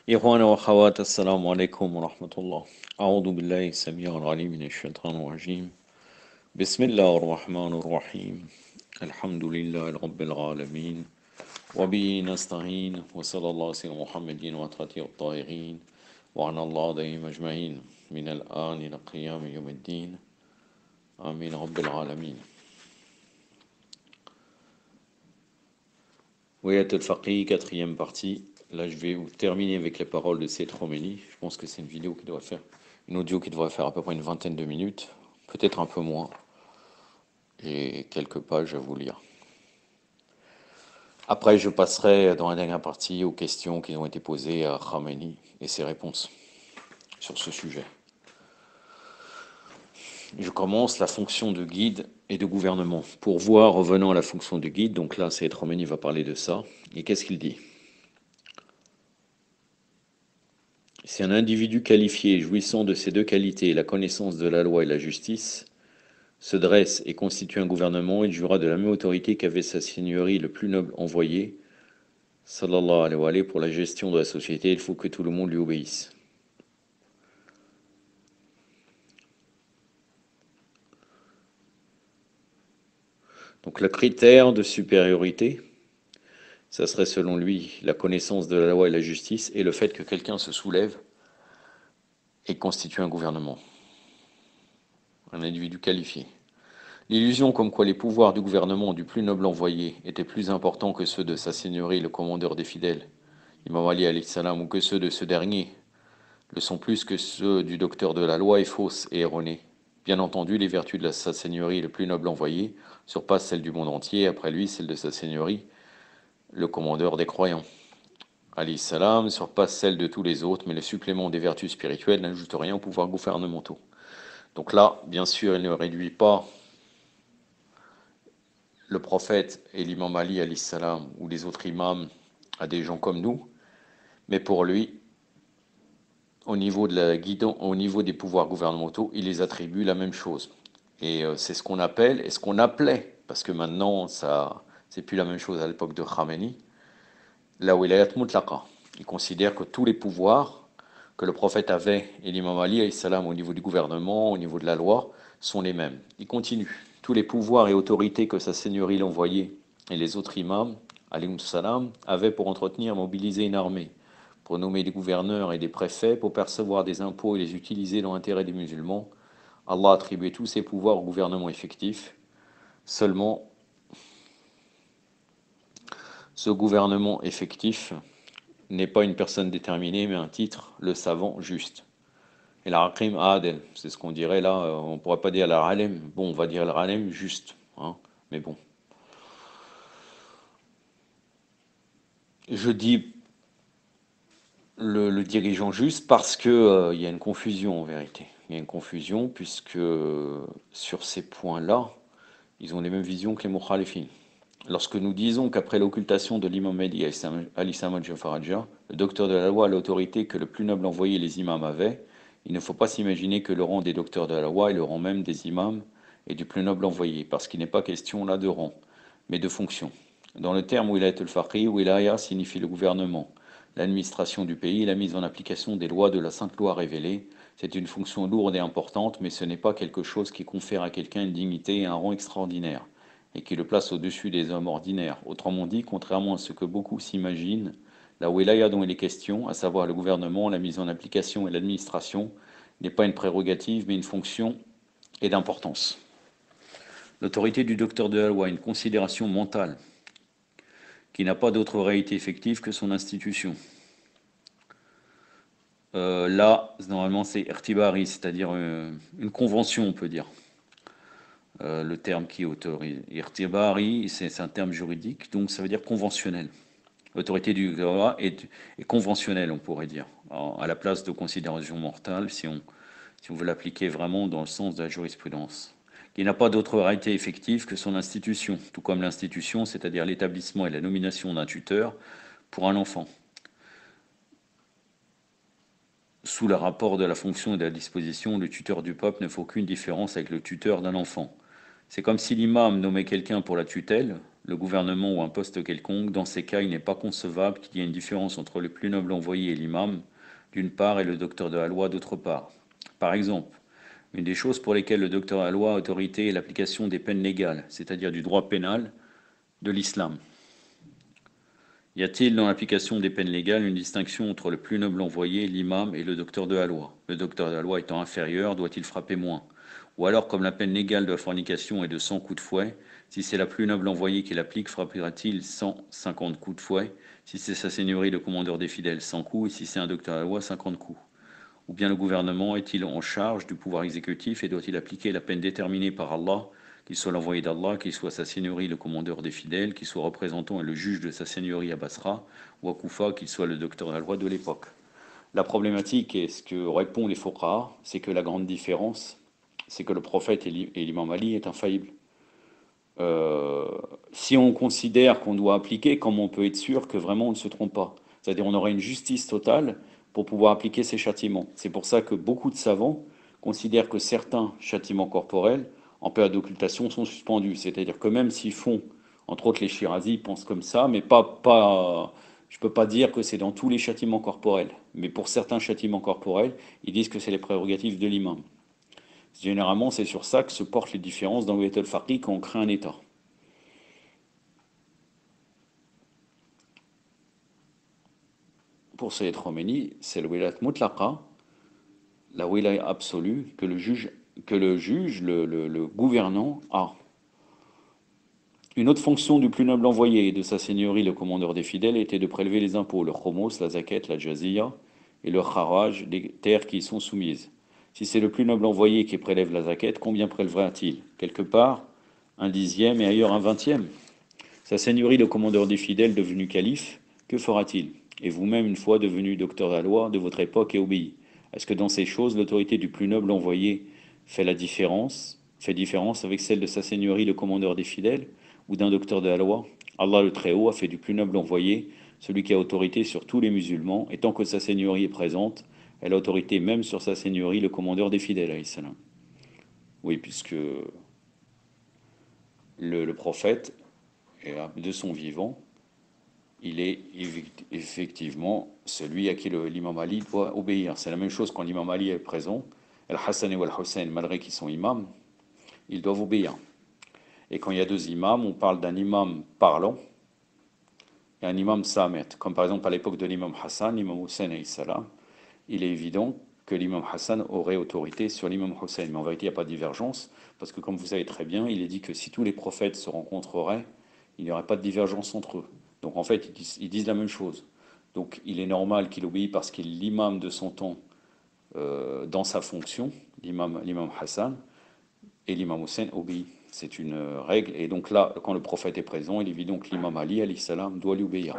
إخوانا وأخوات السلام عليكم ورحمة الله. أعوذ بالله السميع العليم من الشيطان الرجيم. بسم الله الرحمن الرحيم. الحمد لله رب العالمين وبه نستعين وصلى الله على محمد وعلى الطاهرين وعلى الله دائم أجمعين من الآن إلى قيام يوم الدين آمين رب العالمين. Wayat al-Faqih, quatrième partie. Là, je vais terminer avec les paroles de Sayyid Khomeini. Je pense que c'est une vidéo qui doit faire, une audio qui devrait faire à peu près une vingtaine de minutes, peut-être un peu moins, et quelques pages à vous lire. Après, je passerai dans la dernière partie aux questions qui ont été posées à Khomeini et ses réponses sur ce sujet. Je commence la fonction de guide et de gouvernement. Pour voir, revenant à la fonction de guide, donc là, Sayyid Khomeini va parler de ça. Et qu'est-ce qu'il dit ? Si un individu qualifié, jouissant de ces deux qualités, la connaissance de la loi et la justice, se dresse et constitue un gouvernement, il jouira de la même autorité qu'avait sa seigneurie le plus noble envoyé, sallallahu alayhi wa sallam, pour la gestion de la société. Il faut que tout le monde lui obéisse. Donc le critère de supériorité, ça serait selon lui la connaissance de la loi et la justice et le fait que quelqu'un se soulève et constitue un gouvernement, un individu qualifié. L'illusion comme quoi les pouvoirs du gouvernement du plus noble envoyé étaient plus importants que ceux de sa seigneurie, le commandeur des fidèles, Imam Ali alayhi salam, ou que ceux de ce dernier, le sont plus que ceux du docteur de la loi, est fausse et erronée. Bien entendu, les vertus de sa seigneurie, le plus noble envoyé, surpassent celles du monde entier, après lui, celle de sa seigneurie, le commandeur des croyants, alayhi salam, surpasse celles de tous les autres, mais le supplément des vertus spirituelles n'ajoute rien aux pouvoirs gouvernementaux. Donc là, bien sûr, il ne réduit pas le prophète et l'imam Ali alayhi salam ou les autres imams à des gens comme nous, mais pour lui, au niveau de la guidon, au niveau des pouvoirs gouvernementaux, il les attribue la même chose. Et c'est ce qu'on appelle, et ce qu'on appelait, parce que maintenant, ça, c'est plus la même chose à l'époque de Khamenei, la wilayat mutlaqa. Il considère que tous les pouvoirs que le prophète avait et l'imam Ali alayhi salam au niveau du gouvernement, au niveau de la loi, sont les mêmes. Il continue. Tous les pouvoirs et autorités que sa seigneurie l'envoyait et les autres imams, alayhi salam, avaient pour entretenir, mobiliser une armée, pour nommer des gouverneurs et des préfets, pour percevoir des impôts et les utiliser dans l'intérêt des musulmans. Allah a attribué tous ces pouvoirs au gouvernement effectif. Seulement, ce gouvernement effectif n'est pas une personne déterminée, mais un titre, le savant juste. Et l'Aqim Adel, c'est ce qu'on dirait là, on ne pourrait pas dire l'Alem, bon, on va dire l'Alem juste, hein, mais bon. Je dis le dirigeant juste parce que il y a une confusion en vérité. Il y a une confusion puisque sur ces points-là, ils ont les mêmes visions que les Mukhalifin. Lorsque nous disons qu'après l'occultation de l'imam Mehdi Ali Samad Jafaraja, le docteur de la loi a l'autorité que le plus noble envoyé les imams avaient, il ne faut pas s'imaginer que le rang des docteurs de la loi est le rang même des imams et du plus noble envoyé, parce qu'il n'est pas question là de rang, mais de fonction. Dans le terme wilayat al-faqih, wilaya signifie le gouvernement, l'administration du pays, la mise en application des lois de la sainte loi révélée. C'est une fonction lourde et importante, mais ce n'est pas quelque chose qui confère à quelqu'un une dignité et un rang extraordinaire et qui le place au-dessus des hommes ordinaires. Autrement dit, contrairement à ce que beaucoup s'imaginent, la wilaya dont il est question, à savoir le gouvernement, la mise en application et l'administration, n'est pas une prérogative mais une fonction et d'importance. L'autorité du docteur de la loi est une considération mentale qui n'a pas d'autre réalité effective que son institution. Là, normalement, c'est irtibari, c'est-à-dire une convention, on peut dire. Le terme qui autorise. Irtibari, c'est un terme juridique, donc ça veut dire conventionnel. L'autorité du droit est conventionnelle, on pourrait dire, à la place de considération mortale, si on veut l'appliquer vraiment dans le sens de la jurisprudence. Il n'a pas d'autre réalité effective que son institution, tout comme l'institution, c'est-à-dire l'établissement et la nomination d'un tuteur pour un enfant, sous le rapport de la fonction et de la disposition, le tuteur du peuple ne fait aucune différence avec le tuteur d'un enfant. C'est comme si l'imam nommait quelqu'un pour la tutelle, le gouvernement ou un poste quelconque, dans ces cas, il n'est pas concevable qu'il y ait une différence entre le plus noble envoyé et l'imam, d'une part, et le docteur de la loi, d'autre part. Par exemple, une des choses pour lesquelles le docteur de la loi a autorité est l'application des peines légales, c'est-à-dire du droit pénal de l'islam. Y a-t-il dans l'application des peines légales une distinction entre le plus noble envoyé, l'imam, et le docteur de la loi? Le docteur de la loi étant inférieur, doit-il frapper moins? Ou alors, comme la peine légale de la fornication est de 100 coups de fouet, si c'est la plus noble envoyée qui l'applique, frappera-t-il 150 coups de fouet? Si c'est sa seigneurie, le commandeur des fidèles, 100 coups, et si c'est un docteur de la loi, 50 coups? Ou bien le gouvernement est-il en charge du pouvoir exécutif et doit-il appliquer la peine déterminée par Allah, qu'il soit l'envoyé d'Allah, qu'il soit sa seigneurie, le commandeur des fidèles, qu'il soit représentant et le juge de sa seigneurie à Basra, ou à Koufa, qu'il soit le docteur de la loi de l'époque? La problématique, et ce que répond les fuqaha, c'est que la grande différence, c'est que le prophète et l'imam Ali est infaillible. Si on considère qu'on doit appliquer, comment on peut être sûr que vraiment on ne se trompe pas? C'est-à-dire on aurait une justice totale pour pouvoir appliquer ces châtiments. C'est pour ça que beaucoup de savants considèrent que certains châtiments corporels en période d'occultation sont suspendus. C'est-à-dire que même s'ils font, entre autres les Shirazis pensent comme ça, mais je ne peux pas dire que c'est dans tous les châtiments corporels. Mais pour certains châtiments corporels, ils disent que c'est les prérogatives de l'imam. Généralement, c'est sur ça que se portent les différences dans le al-Faqih quand on crée un État. Pour Sayyid Khomeini, c'est le wilayat mutlaqa, la wilaya absolue, que le gouvernant a. Une autre fonction du plus noble envoyé et de sa seigneurie, le commandeur des fidèles, était de prélever les impôts, le khomos, la zakat, la jaziyya et le kharaj des terres qui y sont soumises. Si c'est le plus noble envoyé qui prélève la zakat, combien prélèvera-t-il? Quelque part, un dixième et ailleurs un vingtième. Sa seigneurie, le commandeur des fidèles, devenu calife, que fera-t-il? Et vous-même, une fois devenu docteur de la loi de votre époque et obéi, est-ce que dans ces choses, l'autorité du plus noble envoyé fait différence avec celle de sa seigneurie, le commandeur des fidèles, ou d'un docteur de la loi? Allah le Très-Haut a fait du plus noble envoyé celui qui a autorité sur tous les musulmans, et tant que sa seigneurie est présente, elle a autorité même sur sa seigneurie, le commandeur des fidèles, alayhi salam. Oui, puisque le prophète, de son vivant, il est effectivement celui à qui l'imam Ali doit obéir. C'est la même chose quand l'imam Ali est présent. Al-Hassan et Al-Hussein, malgré qu'ils sont imams, ils doivent obéir. Et quand il y a deux imams, on parle d'un imam parlant et un imam samet. Comme par exemple à l'époque de l'imam Hassan, l'imam Hussein et salam, il est évident que l'imam Hassan aurait autorité sur l'imam Hussein. Mais en vérité, il n'y a pas de divergence, parce que comme vous savez très bien, il est dit que si tous les prophètes se rencontreraient, il n'y aurait pas de divergence entre eux. Donc en fait, ils disent la même chose. Donc il est normal qu'il obéisse parce qu'il est l'imam de son temps dans sa fonction, l'imam Hassan, et l'imam Hussein obéit. C'est une règle. Et donc là, quand le prophète est présent, il est évident que l'imam Ali, alayhi salam, doit lui obéir.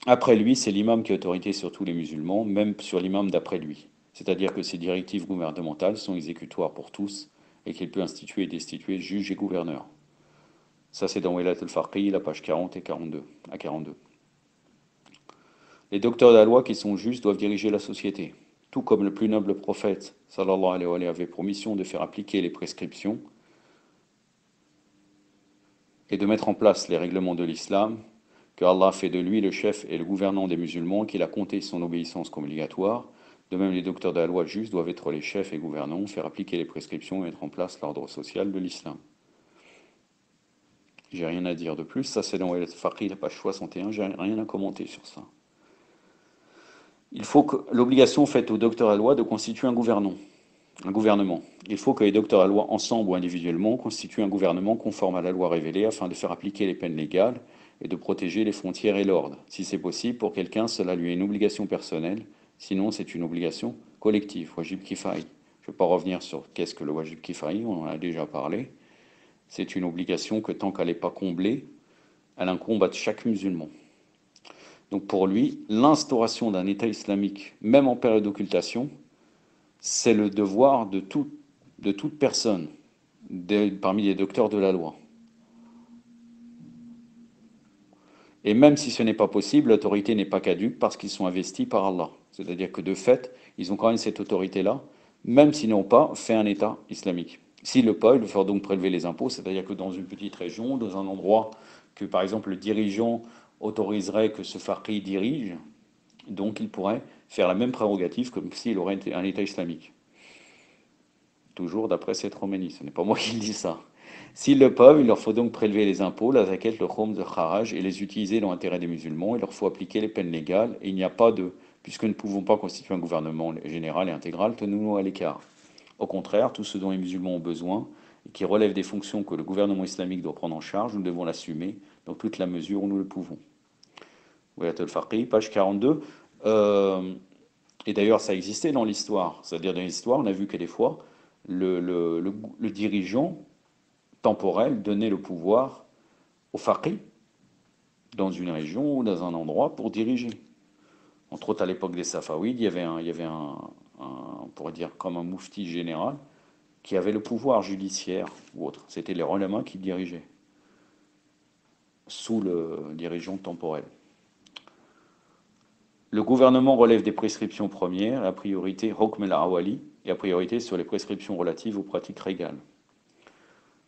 Après lui, c'est l'imam qui a autorité sur tous les musulmans, même sur l'imam d'après lui. C'est-à-dire que ses directives gouvernementales sont exécutoires pour tous et qu'il peut instituer et destituer juges et gouverneurs. Ça, c'est dans Wilayat al-Faqih, la page 40 et 42, à 42. Les docteurs de la loi qui sont justes doivent diriger la société. Tout comme le plus noble prophète, sallallahu alayhi wa sallam, avait pour mission de faire appliquer les prescriptions et de mettre en place les règlements de l'islam, que Allah fait de lui le chef et le gouvernant des musulmans, qu'il a compté son obéissance comme obligatoire. De même, les docteurs de la loi justes doivent être les chefs et gouvernants, faire appliquer les prescriptions et mettre en place l'ordre social de l'islam. J'ai rien à dire de plus, ça c'est dans Al-Faqih, la page 61, j'ai rien à commenter sur ça. Il faut que l'obligation faite aux docteurs à la loi de constituer un gouvernement. Il faut que les docteurs à la loi, ensemble ou individuellement, constituent un gouvernement conforme à la loi révélée afin de faire appliquer les peines légales et de protéger les frontières et l'ordre. Si c'est possible, pour quelqu'un, cela lui est une obligation personnelle, sinon c'est une obligation collective, wajib kifa'i. Je ne vais pas revenir sur qu'est-ce que le wajib kifa'i, on en a déjà parlé. C'est une obligation que tant qu'elle n'est pas comblée, elle incombe à chaque musulman. Donc pour lui, l'instauration d'un État islamique, même en période d'occultation, c'est le devoir de toute personne, parmi les docteurs de la loi. Et même si ce n'est pas possible, l'autorité n'est pas caduque parce qu'ils sont investis par Allah. C'est-à-dire que de fait, ils ont quand même cette autorité-là, même s'ils n'ont pas fait un État islamique. S'ils le peuvent, ils faire donc prélever les impôts, c'est-à-dire que dans une petite région, dans un endroit que par exemple le dirigeant autoriserait que ce faqih dirige, donc il pourrait faire la même prérogative comme s'il aurait un État islamique. Toujours d'après cette Roménie, ce n'est pas moi qui dis ça. S'ils le peuvent, il leur faut donc prélever les impôts, la zakat, le khum, le kharaj, et les utiliser dans l'intérêt des musulmans. Il leur faut appliquer les peines légales, et il n'y a pas de... Puisque nous ne pouvons pas constituer un gouvernement général et intégral, tenons-nous à l'écart. Au contraire, tout ce dont les musulmans ont besoin, et qui relève des fonctions que le gouvernement islamique doit prendre en charge, nous devons l'assumer dans toute la mesure où nous le pouvons. Wayat al-Faqih, page 42. Euh, et d'ailleurs, ça existait dans l'histoire. C'est-à-dire, dans l'histoire, on a vu que des fois, le dirigeant temporel donnait le pouvoir au faqih dans une région ou dans un endroit pour diriger. Entre autres, à l'époque des Safawides, on pourrait dire comme un moufti général, qui avait le pouvoir judiciaire ou autre. C'était les ulama qui dirigeaient, sous le dirigeant temporel. Le gouvernement relève des prescriptions premières, la priorité hukm al-awali, et la priorité sur les prescriptions relatives aux pratiques régales.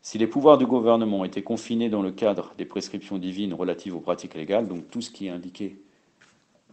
Si les pouvoirs du gouvernement étaient confinés dans le cadre des prescriptions divines relatives aux pratiques légales, donc tout ce qui est indiqué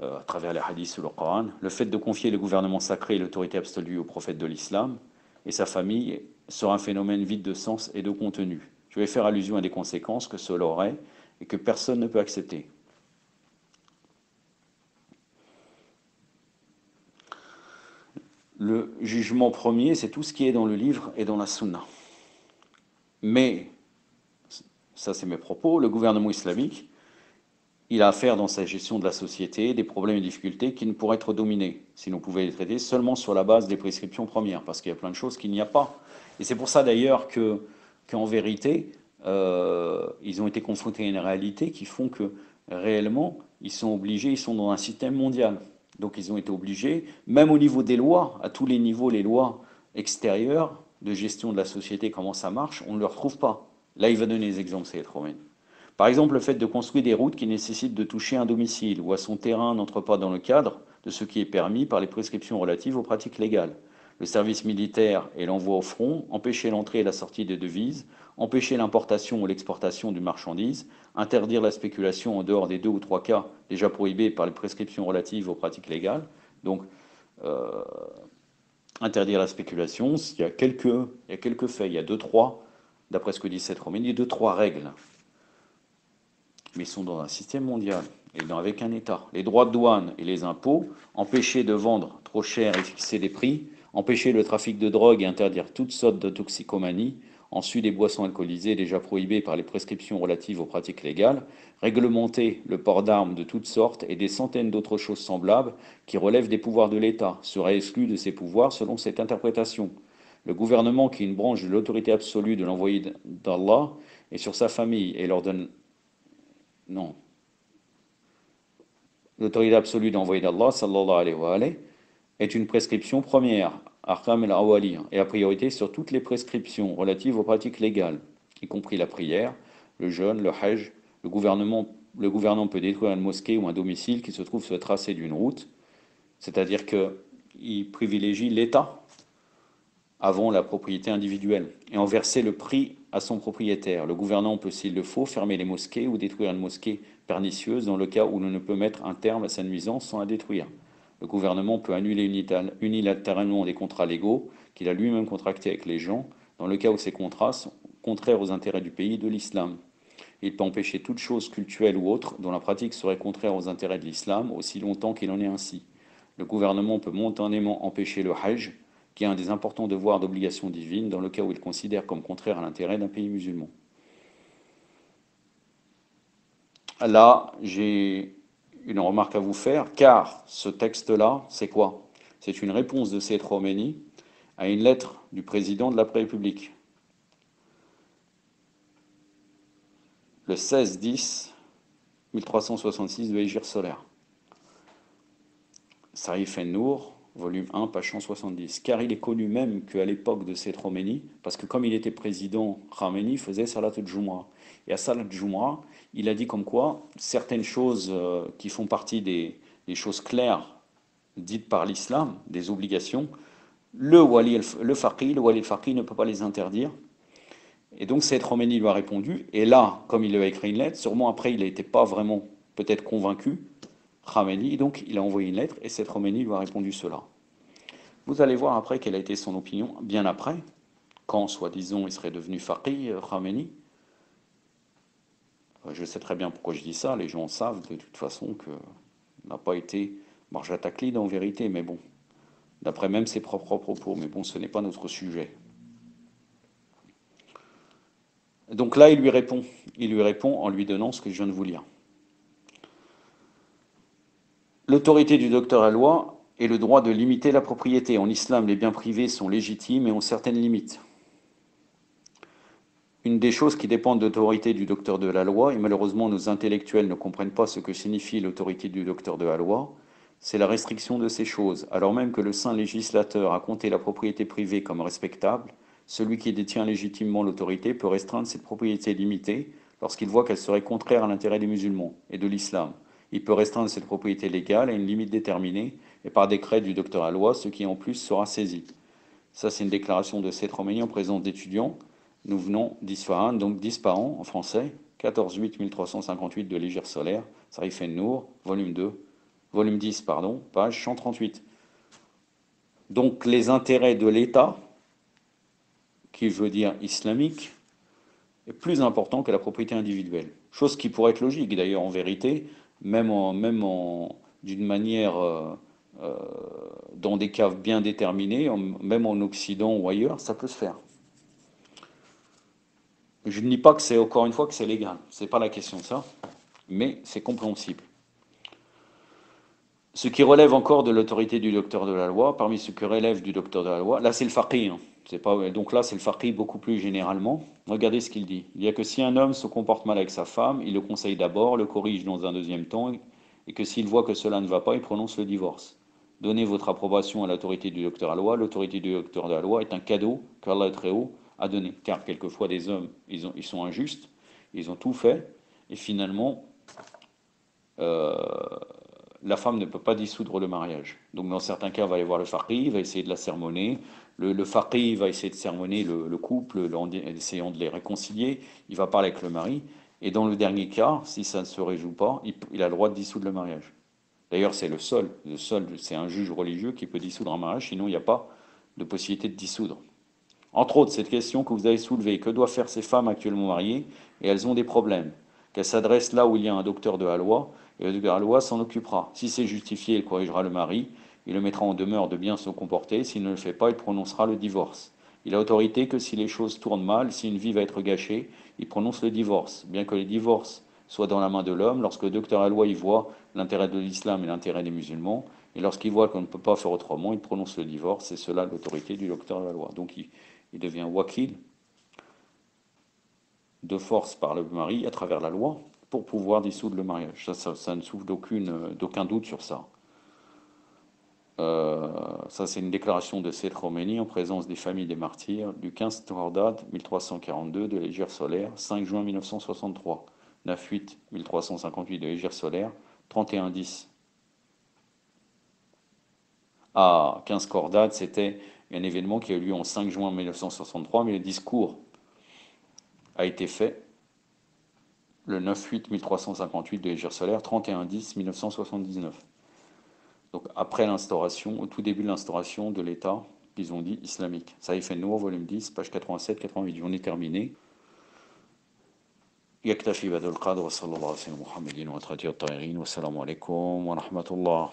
à travers les hadiths ou le Coran, le fait de confier le gouvernement sacré et l'autorité absolue au prophète de l'islam et sa famille sera un phénomène vide de sens et de contenu. Je vais faire allusion à des conséquences que cela aurait et que personne ne peut accepter. Le jugement premier, c'est tout ce qui est dans le livre et dans la sunna. Mais, ça c'est mes propos, le gouvernement islamique, il a affaire dans sa gestion de la société des problèmes et difficultés qui ne pourraient être dominés si l'on pouvait les traiter seulement sur la base des prescriptions premières, parce qu'il y a plein de choses qu'il n'y a pas. Et c'est pour ça d'ailleurs qu'en vérité, ils ont été confrontés à une réalité qui font que réellement, ils sont obligés, ils sont dans un système mondial. Donc ils ont été obligés, même au niveau des lois, à tous les niveaux, les lois extérieures de gestion de la société, comment ça marche, on ne le retrouve pas. Là, il va donner des exemples, c'est Romain. Par exemple, le fait de construire des routes qui nécessitent de toucher un domicile ou à son terrain n'entre pas dans le cadre de ce qui est permis par les prescriptions relatives aux pratiques légales. Le service militaire et l'envoi au front, empêcher l'entrée et la sortie des devises, empêcher l'importation ou l'exportation de marchandises, interdire la spéculation en dehors des 2 ou 3 cas déjà prohibés par les prescriptions relatives aux pratiques légales. Donc, euh, interdire la spéculation, il y a quelques faits, il y a 2-3, d'après ce que dit cette Romaine, il y a 2-3 règles. Mais ils sont dans un système mondial, et avec un État. Les droits de douane et les impôts, empêcher de vendre trop cher et fixer les prix, empêcher le trafic de drogue et interdire toutes sortes de toxicomanie, ensuite des boissons alcoolisées déjà prohibées par les prescriptions relatives aux pratiques légales, réglementer le port d'armes de toutes sortes et des centaines d'autres choses semblables qui relèvent des pouvoirs de l'État, seraient exclus de ces pouvoirs selon cette interprétation. Le gouvernement, qui est une branche de l'autorité absolue de l'envoyé d'Allah, et sur sa famille et leur donne non. L'autorité absolue d'envoyer d'Allah, sallallahu alayhi wa alayhi, est une prescription première, Ahkam al-Awali, et a priorité sur toutes les prescriptions relatives aux pratiques légales, y compris la prière, le jeûne, le hajj. Le gouvernement peut détruire une mosquée ou un domicile qui se trouve sur le tracé d'une route, c'est-à-dire qu'il privilégie l'État avant la propriété individuelle et en verser le prix à son propriétaire. Le gouvernement peut, s'il le faut, fermer les mosquées ou détruire une mosquée pernicieuse dans le cas où l'on ne peut mettre un terme à sa nuisance sans la détruire. Le gouvernement peut annuler unilatéralement des contrats légaux qu'il a lui-même contractés avec les gens dans le cas où ces contrats sont contraires aux intérêts du pays et de l'islam. Il peut empêcher toute chose cultuelle ou autre dont la pratique serait contraire aux intérêts de l'islam aussi longtemps qu'il en est ainsi. Le gouvernement peut momentanément empêcher le hajj, qui est un des importants devoirs d'obligation divine, dans le cas où il considère comme contraire à l'intérêt d'un pays musulman. Là, j'ai une remarque à vous faire, car ce texte-là, c'est quoi? C'est une réponse de Sayyid Khomeini à une lettre du président de la République. Le 16-10-1366 de Hégire solaire. Sarif en-Nour, volume 1, page 170. Car il est connu même qu'à l'époque de Sayyid Khomeini, parce que comme il était président, Khomeini faisait Salat al-Jumu'ah. Et à Salat al-Jumu'ah, il a dit comme quoi certaines choses qui font partie des choses claires dites par l'islam, des obligations, le wali al-faqih ne peut pas les interdire. Et donc Sayyid Khomeini lui a répondu, et là, comme il lui a écrit une lettre, sûrement après il n'était pas vraiment peut-être convaincu, Khomeini, donc il a envoyé une lettre, et Sayyid Khomeini lui a répondu cela. Vous allez voir après quelle a été son opinion, bien après, quand, soi-disant, il serait devenu faqih, Khomeini. Je sais très bien pourquoi je dis ça, les gens savent de toute façon que n'a pas été Marja Taqlid en vérité, mais bon, d'après même ses propres propos, mais bon, ce n'est pas notre sujet. Donc là, il lui répond en lui donnant ce que je viens de vous lire. L'autorité du docteur à loi est le droit de limiter la propriété. En islam, les biens privés sont légitimes et ont certaines limites. Une des choses qui dépendent de l'autorité du docteur de la loi, et malheureusement nos intellectuels ne comprennent pas ce que signifie l'autorité du docteur de la loi, c'est la restriction de ces choses. Alors même que le saint législateur a compté la propriété privée comme respectable, celui qui détient légitimement l'autorité peut restreindre cette propriété limitée lorsqu'il voit qu'elle serait contraire à l'intérêt des musulmans et de l'islam. Il peut restreindre cette propriété légale à une limite déterminée et par décret du docteur à la loi, ce qui en plus sera saisi. Ça, c'est une déclaration de Sayyid Khomeini en présence d'étudiants. Nous venons d'Isfahan, donc d'Ispahan en français, 14-8-1358 de l'Hégire solaire, Sarif en-Nour, volume 10, pardon, page 138. Donc les intérêts de l'État, qui veut dire islamique, est plus important que la propriété individuelle. Chose qui pourrait être logique d'ailleurs en vérité, d'une manière, euh, dans des cas bien déterminés, même en Occident ou ailleurs, ça peut se faire. Je ne dis pas que c'est, encore une fois, que c'est légal. C'est pas la question de ça, mais c'est compréhensible. Ce qui relève encore de l'autorité du docteur de la loi, parmi ce qui relève du docteur de la loi, là c'est le faqih. C'est pas, donc là c'est le faqih beaucoup plus généralement. Regardez ce qu'il dit. Il y a que si un homme se comporte mal avec sa femme, il le conseille d'abord, le corrige dans un deuxième temps, et que s'il voit que cela ne va pas, il prononce le divorce. Donnez votre approbation à l'autorité du docteur de la loi. L'autorité du docteur de la loi est un cadeau qu'Allah est très haut à donner. Car quelquefois des hommes, ils sont injustes, ils ont tout fait, et finalement, euh, la femme ne peut pas dissoudre le mariage. Donc dans certains cas, on va aller voir le faqih, il va essayer de la sermonner. Le faqih va essayer de sermonner le couple, en essayant de les réconcilier. Il va parler avec le mari. Et dans le dernier cas, si ça ne se résout pas, il a le droit de dissoudre le mariage. D'ailleurs, c'est le seul, c'est un juge religieux qui peut dissoudre un mariage, sinon il n'y a pas de possibilité de dissoudre. Entre autres, cette question que vous avez soulevée, que doivent faire ces femmes actuellement mariées, et elles ont des problèmes, qu'elles s'adressent là où il y a un docteur de la loi, et le docteur de la loi s'en occupera. Si c'est justifié, il corrigera le mari, il le mettra en demeure de bien se comporter, s'il ne le fait pas, il prononcera le divorce. Il a autorité que si les choses tournent mal, si une vie va être gâchée, il prononce le divorce. Bien que les divorces soient dans la main de l'homme, lorsque le docteur de la loi y voit l'intérêt de l'islam et l'intérêt des musulmans, et lorsqu'il voit qu'on ne peut pas faire autrement, il prononce le divorce, c'est cela l'autorité du docteur de la loi. Donc il devient wakil de force par le mari à travers la loi pour pouvoir dissoudre le mariage. Ça ne souffre d'aucun doute sur ça. Ça, c'est une déclaration de Sayyid Khomeini en présence des familles des martyrs du 15 Tordad 1342 de l'Hégire solaire, 5 juin 1963, 9-8 1358 de l'Hégire solaire, 31-10. À 15 Cordade, c'était un événement qui a eu lieu en 5 juin 1963, mais le discours a été fait le 9-8 1358 de l'Hégire solaire, 31-10 1979. Donc après l'instauration, au tout début de l'instauration de l'État, ils ont dit islamique. Sarif en-Nour, volume 10, page 87-88. On est terminé. يكتفي بهذا القدر وصلى الله على سيدنا محمد وعلى آله الطاهرين والسلام عليكم ورحمة الله